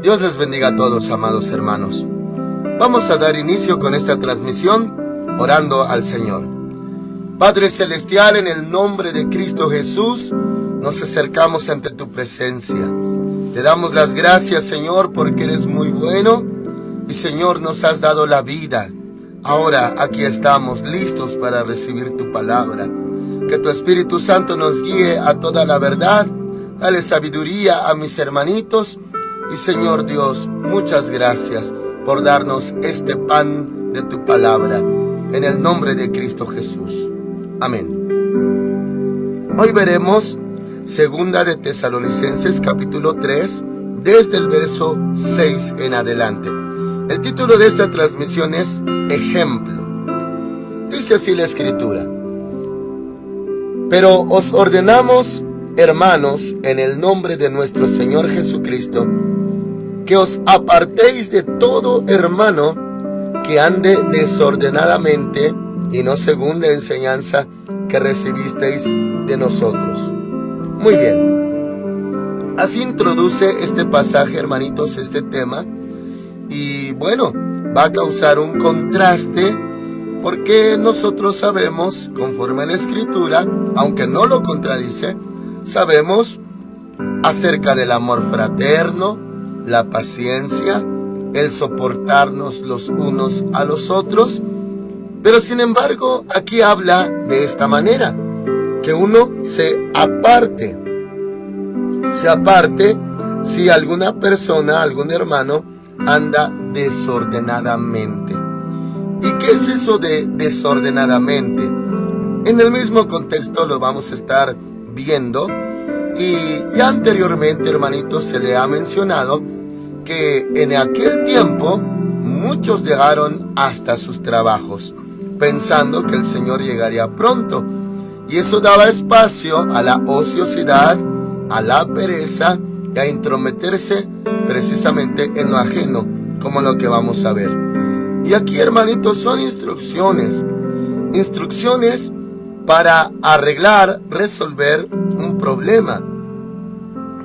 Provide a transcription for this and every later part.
Dios les bendiga a todos, amados hermanos. Vamos a dar inicio con esta transmisión orando al Señor. Padre Celestial, en el nombre de Cristo Jesús, nos acercamos ante tu presencia. Te damos las gracias, Señor, porque eres muy bueno y, Señor, nos has dado la vida. Ahora aquí estamos listos para recibir tu palabra. Que tu Espíritu Santo nos guíe a toda la verdad. Dale sabiduría a mis hermanitos. Y Señor Dios, muchas gracias por darnos este pan de tu palabra. En el nombre de Cristo Jesús. Amén. Hoy veremos Segunda de Tesalonicenses capítulo 3, desde el verso 6 en adelante. El título de esta transmisión es Ejemplo. Dice así la Escritura: Pero os ordenamos, hermanos, en el nombre de nuestro Señor Jesucristo, que os apartéis de todo hermano que ande desordenadamente y no según la enseñanza que recibisteis de nosotros. Muy bien. Así introduce este pasaje, hermanitos, este tema. Y bueno, va a causar un contraste porque nosotros sabemos, conforme a la Escritura, aunque no lo contradice, sabemos acerca del amor fraterno, la paciencia, el soportarnos los unos a los otros. Pero sin embargo, aquí habla de esta manera, que uno se aparte si alguna persona, algún hermano, anda desordenadamente. ¿Y qué es eso de desordenadamente? En el mismo contexto lo vamos a estar viendo. Y ya anteriormente, hermanitos, se le ha mencionado que en aquel tiempo muchos dejaron hasta sus trabajos, pensando que el Señor llegaría pronto. Y eso daba espacio a la ociosidad, a la pereza y a intrometerse precisamente en lo ajeno, como lo que vamos a ver. Y aquí, hermanitos, son instrucciones para arreglar, resolver un problema.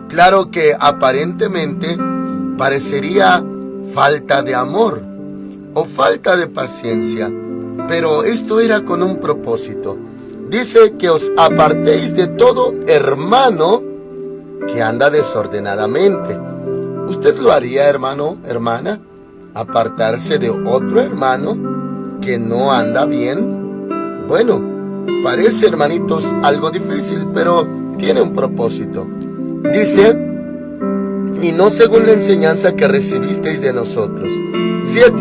Claro que aparentemente parecería falta de amor o falta de paciencia, pero esto era con un propósito. Dice que os apartéis de todo hermano que anda desordenadamente. ¿Usted lo haría, hermano, hermana? ¿Apartarse de otro hermano que no anda bien? Bueno, parece, hermanitos, algo difícil, pero tiene un propósito. Dice, y no según la enseñanza que recibisteis de nosotros. 7.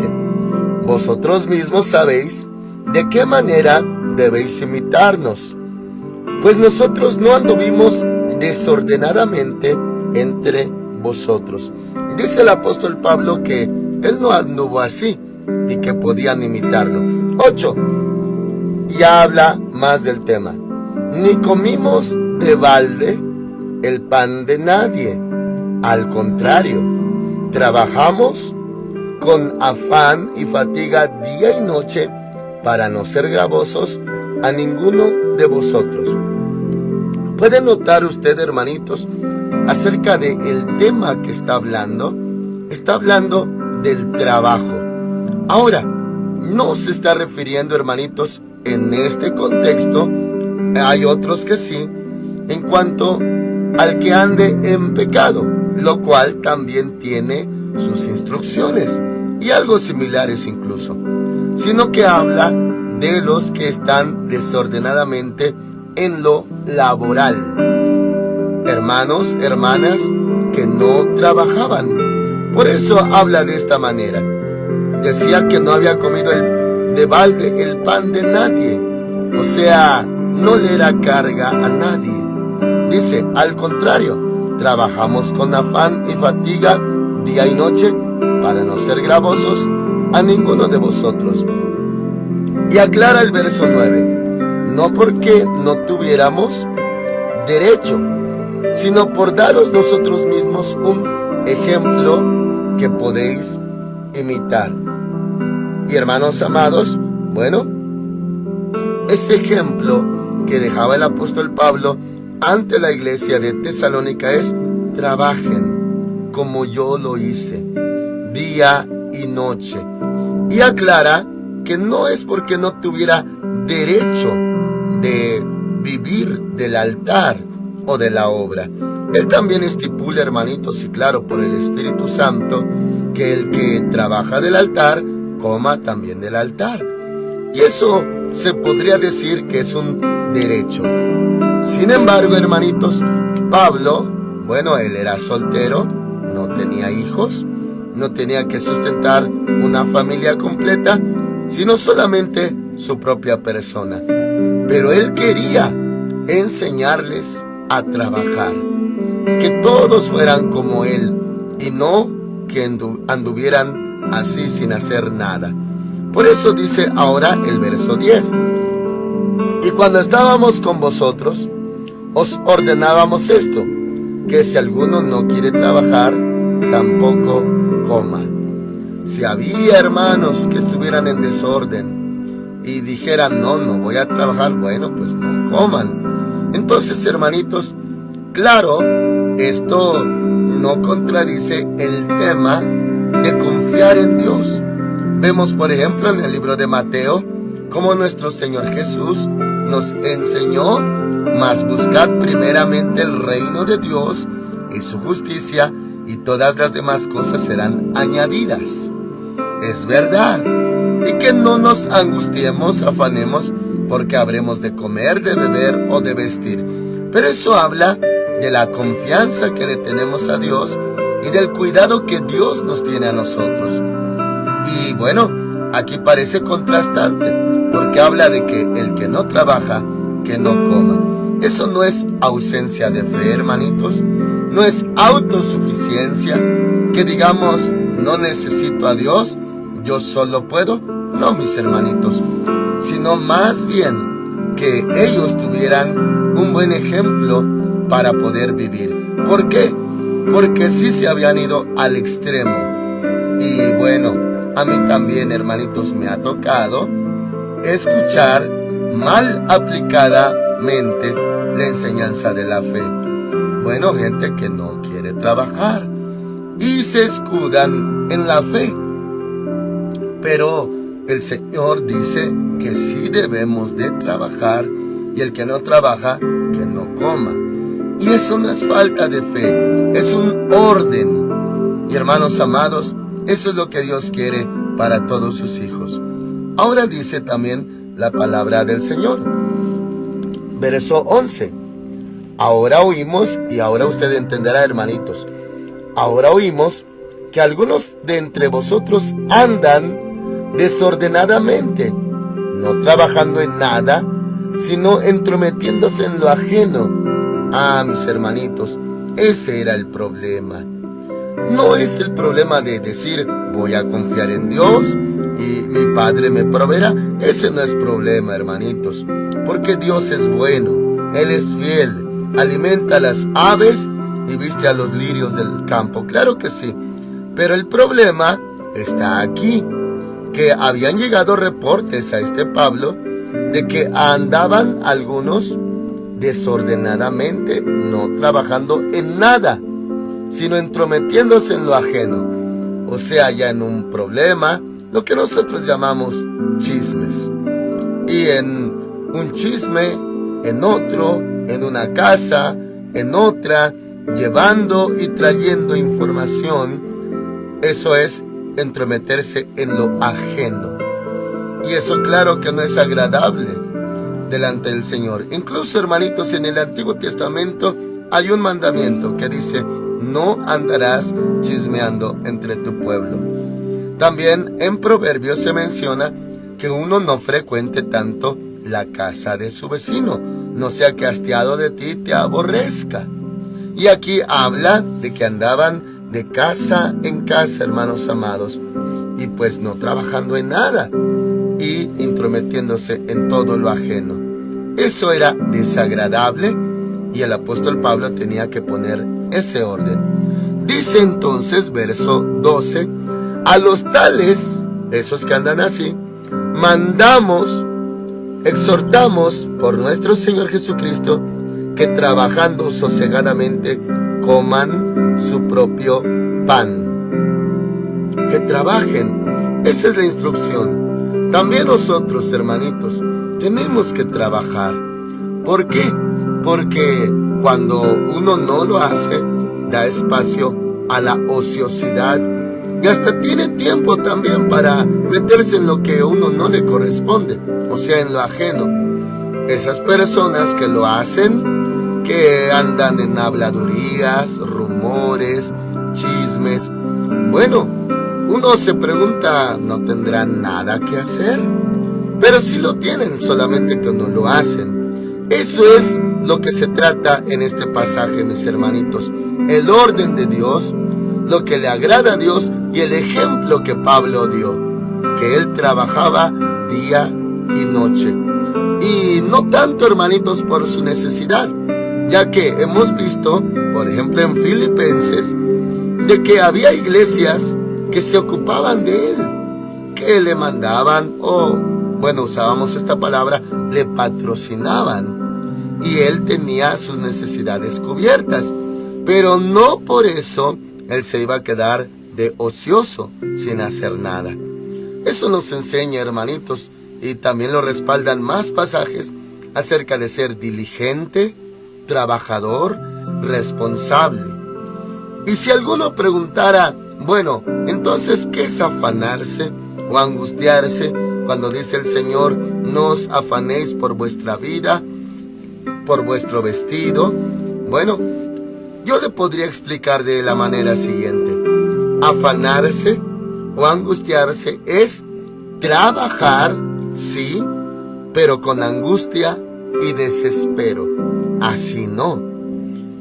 Vosotros mismos sabéis de qué manera debéis imitarnos, pues nosotros no anduvimos desordenadamente entre vosotros. Dice el apóstol Pablo que él no anduvo así y que podían imitarlo. 8. Ya habla más del tema. Ni comimos de balde el pan de nadie. Al contrario, trabajamos con afán y fatiga día y noche para no ser gravosos a ninguno de vosotros. ¿Puede notar usted, hermanitos, acerca del tema que está hablando? Está hablando del trabajo. Ahora, no se está refiriendo, hermanitos, en este contexto, hay otros que sí, en cuanto al que ande en pecado, lo cual también tiene sus instrucciones y algo similares incluso, sino que habla de los que están desordenadamente en lo laboral. Hermanos, hermanas que no trabajaban. Por eso habla de esta manera. Decía que no había comido de balde el pan de nadie, o sea, no le era carga a nadie. Dice, al contrario, trabajamos con afán y fatiga día y noche para no ser gravosos a ninguno de vosotros. Y aclara el verso 9, no porque no tuviéramos derecho, sino por daros nosotros mismos un ejemplo que podéis imitar. Y hermanos amados, bueno, ese ejemplo que dejaba el apóstol Pablo ante la iglesia de Tesalónica es: trabajen, como yo lo hice, día y noche. Y aclara que no es porque no tuviera derecho de vivir del altar o de la obra. Él también estipula, hermanitos, y claro, por el Espíritu Santo, que el que trabaja del altar, coma también del altar. Y eso se podría decir que es un derecho. Sin embargo, hermanitos, Pablo, bueno, él era soltero, no tenía hijos, no tenía que sustentar una familia completa, sino solamente su propia persona. Pero él quería enseñarles a trabajar, que todos fueran como él y no que anduvieran así sin hacer nada. Por eso dice ahora el verso 10: y cuando estábamos con vosotros, os ordenábamos esto, que si alguno no quiere trabajar, tampoco coma. Si había hermanos que estuvieran en desorden y dijeran, no voy a trabajar, bueno, pues no coman. Entonces, hermanitos, claro, esto no contradice el tema de confiar en Dios. Vemos, por ejemplo, en el libro de Mateo, como nuestro Señor Jesús nos enseñó: mas buscad primeramente el reino de Dios y su justicia, y todas las demás cosas serán añadidas. Es verdad. Y que no nos angustiemos, afanemos, porque habremos de comer, de beber o de vestir. Pero eso habla de la confianza que le tenemos a Dios y del cuidado que Dios nos tiene a nosotros. Y bueno, aquí parece contrastante, porque habla de que el que no trabaja, que no coma. Eso no es ausencia de fe, hermanitos. No es autosuficiencia, que digamos, no necesito a Dios, yo solo puedo. No, mis hermanitos, sino más bien que ellos tuvieran un buen ejemplo para poder vivir. ¿Por qué? Porque sí se habían ido al extremo. Y bueno, a mí también, hermanitos, me ha tocado escuchar mal aplicadamente la enseñanza de la fe. Bueno, gente que no quiere trabajar y se escudan en la fe. Pero el Señor dice que sí debemos de trabajar, y el que no trabaja, que no coma. Y eso no es falta de fe, es un orden. Y hermanos amados, eso es lo que Dios quiere para todos sus hijos. Ahora dice también la palabra del Señor. Verso 11. Ahora oímos, y ahora usted entenderá, hermanitos, ahora oímos que algunos de entre vosotros andan desordenadamente, no trabajando en nada, sino entrometiéndose en lo ajeno. Ah, mis hermanitos, ese era el problema. No es el problema de decir, voy a confiar en Dios y mi Padre me proveerá. Ese no es problema, hermanitos, porque Dios es bueno, Él es fiel, alimenta a las aves y viste a los lirios del campo. Claro que sí, pero el problema está aquí, que habían llegado reportes a este Pablo de que andaban algunos desordenadamente, no trabajando en nada, sino entrometiéndose en lo ajeno, o sea, ya en un problema, lo que nosotros llamamos chismes, y en un chisme, en otro, en una casa, en otra, llevando y trayendo información. Eso es entrometerse en lo ajeno, y eso claro que no es agradable delante del Señor. Incluso, hermanitos, en el Antiguo Testamento hay un mandamiento que dice: no andarás chismeando entre tu pueblo. También en Proverbios se menciona que uno no frecuente tanto la casa de su vecino, no sea que hastiado de ti te aborrezca. Y aquí habla de que andaban de casa en casa, hermanos amados, y pues no trabajando en nada y intrometiéndose en todo lo ajeno. Eso era desagradable, y el apóstol Pablo tenía que poner ese orden. Dice entonces, verso 12, a los tales, esos que andan así, mandamos, exhortamos por nuestro Señor Jesucristo, que trabajando sosegadamente coman su propio pan. Que trabajen, esa es la instrucción. También nosotros, hermanitos, tenemos que trabajar. ¿Por qué? Porque cuando uno no lo hace, da espacio a la ociosidad y hasta tiene tiempo también para meterse en lo que a uno no le corresponde, o sea, en lo ajeno. Esas personas que lo hacen, que andan en habladurías, rumores, chismes, bueno, uno se pregunta, ¿no tendrán nada que hacer? Pero sí lo tienen, solamente que no lo hacen. Eso es lo que se trata en este pasaje, mis hermanitos. El orden de Dios, lo que le agrada a Dios y el ejemplo que Pablo dio, que él trabajaba día y noche. Y no tanto, hermanitos, por su necesidad, ya que hemos visto, por ejemplo en Filipenses, de que había iglesias que se ocupaban de él, que le mandaban, bueno, usábamos esta palabra, le patrocinaban, y él tenía sus necesidades cubiertas, pero no por eso él se iba a quedar de ocioso sin hacer nada. Eso nos enseña, hermanitos, y también lo respaldan más pasajes acerca de ser diligente, trabajador, responsable. Y si alguno preguntara, bueno, entonces, ¿qué es afanarse o angustiarse cuando dice el Señor, no os afanéis por vuestra vida, por vuestro vestido? Bueno, yo le podría explicar de la manera siguiente. Afanarse o angustiarse es trabajar, sí, pero con angustia y desespero. Así no.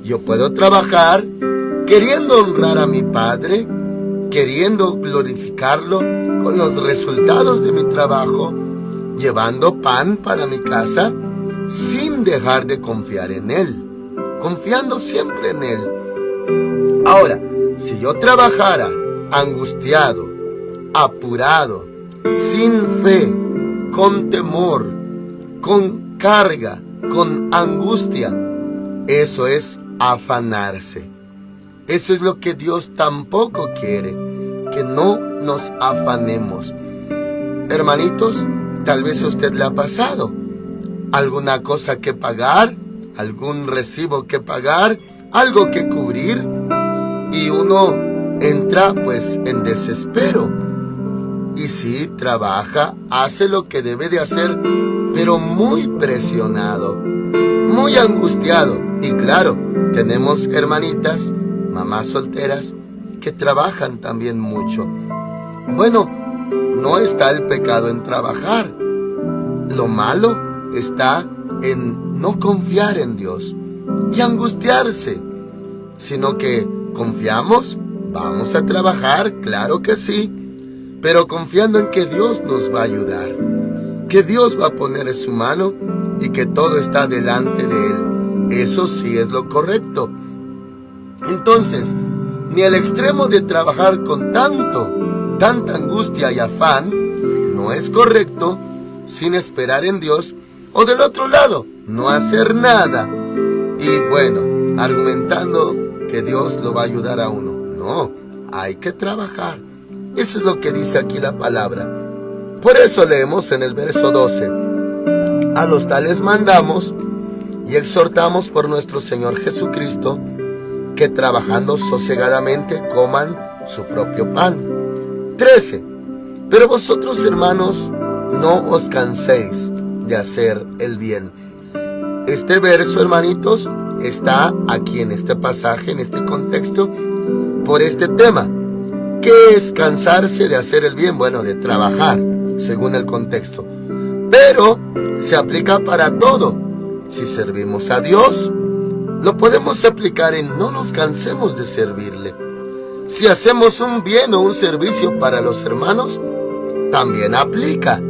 Yo puedo trabajar queriendo honrar a mi Padre, queriendo glorificarlo con los resultados de mi trabajo, llevando pan para mi casa, sin dejar de confiar en Él, confiando siempre en Él. Ahora, si yo trabajara angustiado, apurado, sin fe, con temor, con carga, con angustia, eso es afanarse. Eso es lo que Dios tampoco quiere, que no nos afanemos. Hermanitos, tal vez a usted le ha pasado alguna cosa que pagar, algún recibo que pagar, algo que cubrir, y uno entra pues en desespero. Y sí, trabaja, hace lo que debe de hacer, pero muy presionado, muy angustiado. Y claro, tenemos hermanitas, mamás solteras, que trabajan también mucho. Bueno, no está el pecado en trabajar. Lo malo está en no confiar en Dios y angustiarse, sino que confiamos, vamos a trabajar, claro que sí, pero confiando en que Dios nos va a ayudar, que Dios va a poner su mano y que todo está delante de Él. Eso sí es lo correcto. Entonces, ni el extremo de trabajar con tanta angustia y afán no es correcto, sin esperar en Dios, o del otro lado, no hacer nada y bueno, argumentando que Dios lo va a ayudar a uno. No, hay que trabajar. Eso es lo que dice aquí la palabra. Por eso leemos en el verso 12: a los tales mandamos y exhortamos por nuestro Señor Jesucristo, que trabajando sosegadamente coman su propio pan. 13. Pero vosotros, hermanos, no os canséis de hacer el bien. Este verso, hermanitos, está aquí en este pasaje, en este contexto, por este tema. ¿Qué es cansarse de hacer el bien? Bueno, de trabajar, según el contexto. Pero se aplica para todo. Si servimos a Dios, lo podemos aplicar en no nos cansemos de servirle. Si hacemos un bien o un servicio para los hermanos, también aplica.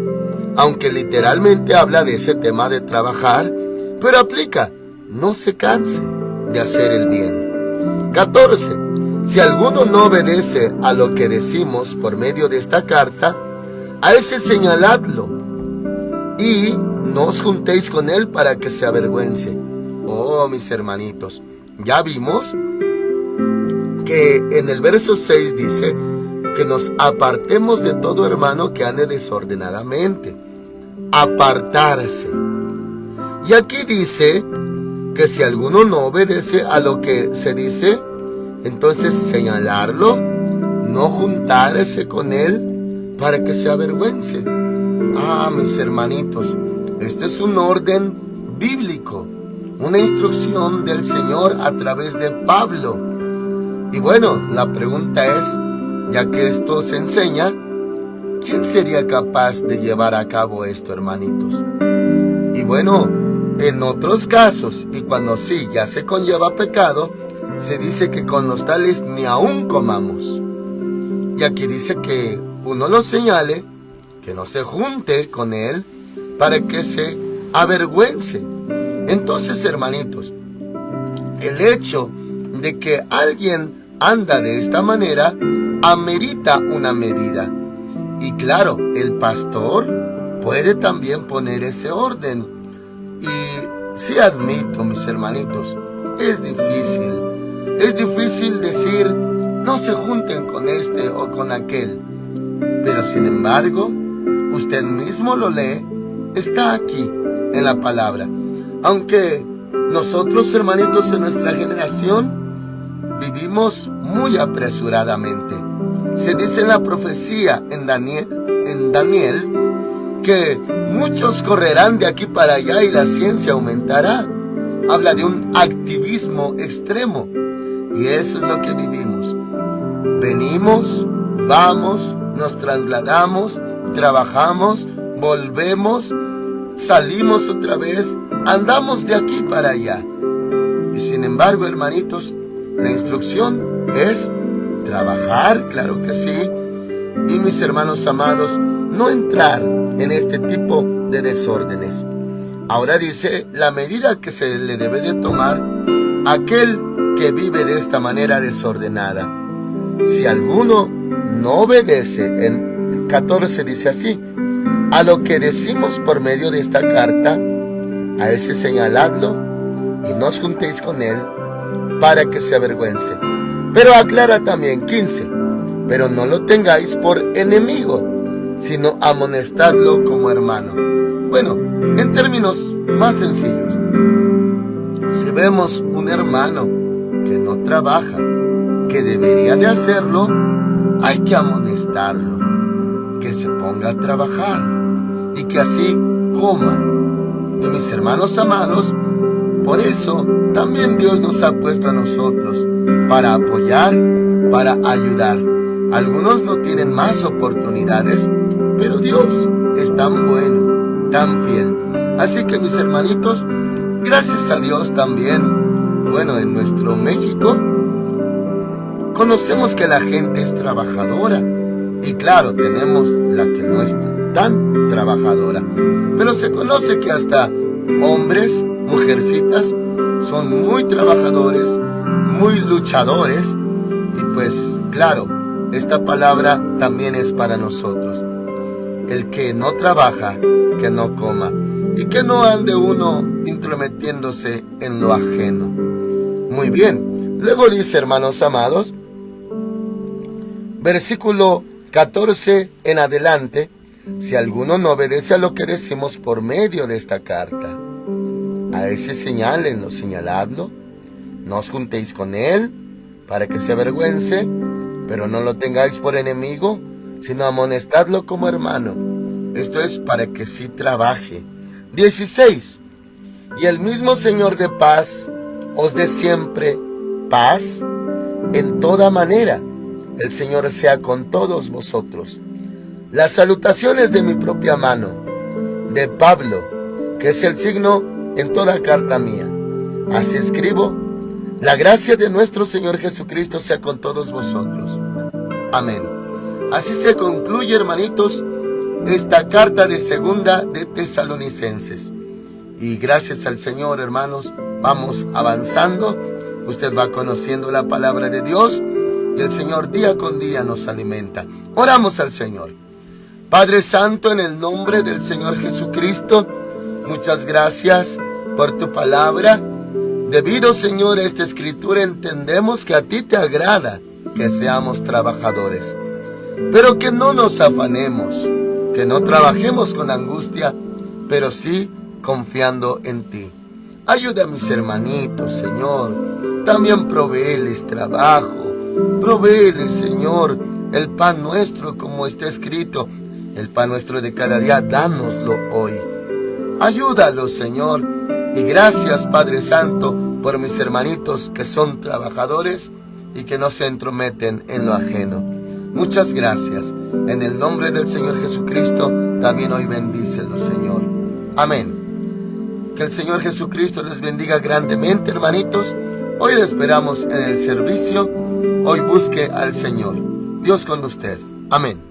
Aunque literalmente habla de ese tema de trabajar, pero aplica. No se canse de hacer el bien. 14. Si alguno no obedece a lo que decimos por medio de esta carta, a ese señaladlo y no os juntéis con él para que se avergüence. Oh, mis hermanitos, ya vimos que en el verso 6 dice que nos apartemos de todo hermano que ande desordenadamente. Apartarse. Y aquí dice que si alguno no obedece a lo que se dice, entonces señalarlo, no juntarse con él para que se avergüence. Ah, mis hermanitos, este es un orden bíblico, una instrucción del Señor a través de Pablo. Y bueno, la pregunta es, ya que esto se enseña, ¿quién sería capaz de llevar a cabo esto, hermanitos? Y bueno, en otros casos, y cuando sí ya se conlleva pecado, se dice que con los tales ni aún comamos. Y aquí dice que uno lo señale, que no se junte con él para que se avergüence. Entonces, hermanitos, el hecho de que alguien anda de esta manera amerita una medida. Y claro, el pastor puede también poner ese orden. Y sí admito, mis hermanitos, es difícil decir, no se junten con este o con aquel. Pero sin embargo, usted mismo lo lee, está aquí en la palabra. Aunque nosotros, hermanitos, en nuestra generación vivimos muy apresuradamente. Se dice en la profecía en Daniel que muchos correrán de aquí para allá y la ciencia aumentará. Habla de un activismo extremo, y eso es lo que vivimos. Venimos, vamos, nos trasladamos, trabajamos, volvemos, salimos otra vez, andamos de aquí para allá. Y sin embargo, hermanitos, la instrucción es trabajar, claro que sí, y mis hermanos amados, no entrar en este tipo de desórdenes. Ahora dice la medida que se le debe de tomar a aquel que vive de esta manera desordenada. Si alguno no obedece, en 14 dice así, a lo que decimos por medio de esta carta, a ese señaladlo y no os juntéis con él para que se avergüence. Pero aclara también 15, pero no lo tengáis por enemigo, sino amonestadlo como hermano. Bueno, en términos más sencillos, si vemos un hermano que no trabaja, que debería de hacerlo, hay que amonestarlo, que se ponga a trabajar y que así coma. Y mis hermanos amados, por eso también Dios nos ha puesto a nosotros para apoyar, para ayudar. Algunos no tienen más oportunidades, pero Dios es tan bueno, tan fiel. Así que mis hermanitos, gracias a Dios también, bueno, en nuestro México, conocemos que la gente es trabajadora. Y claro, tenemos la que no es tan trabajadora. Pero se conoce que hasta hombres, mujercitas, son muy trabajadores, muy luchadores. Y pues claro, esta palabra también es para nosotros. El que no trabaja, que no coma. Y que no ande uno intrometiéndose en lo ajeno. Muy bien. Luego dice, hermanos amados, versículo 14 en adelante, si alguno no obedece a lo que decimos por medio de esta carta, a ese señálenlo, señaladlo, no os juntéis con él para que se avergüence, pero no lo tengáis por enemigo, sino amonestadlo como hermano. Esto es para que sí trabaje. 16. Y el mismo Señor de paz os dé siempre paz en toda manera. El Señor sea con todos vosotros. Las salutaciones de mi propia mano, de Pablo, que es el signo en toda carta mía. Así escribo. La gracia de nuestro Señor Jesucristo sea con todos vosotros. Amén. Así se concluye, hermanitos, esta carta de segunda de Tesalonicenses. Y gracias al Señor, hermanos, vamos avanzando. Usted va conociendo la palabra de Dios y el Señor día con día nos alimenta. Oramos al Señor. Padre Santo, en el nombre del Señor Jesucristo, muchas gracias por tu palabra. Debido, Señor, a esta escritura entendemos que a ti te agrada que seamos trabajadores, pero que no nos afanemos, que no trabajemos con angustia, pero sí confiando en ti. Ayuda a mis hermanitos, Señor. También provéeles trabajo. Provéeles, Señor, el pan nuestro, como está escrito. El pan nuestro de cada día, dánoslo hoy. Ayúdalos, Señor. Y gracias, Padre Santo, por mis hermanitos que son trabajadores y que no se entrometen en lo ajeno. Muchas gracias. En el nombre del Señor Jesucristo, también hoy bendícelos, Señor. Amén. Que el Señor Jesucristo les bendiga grandemente, hermanitos. Hoy le esperamos en el servicio. Hoy busque al Señor. Dios con usted. Amén.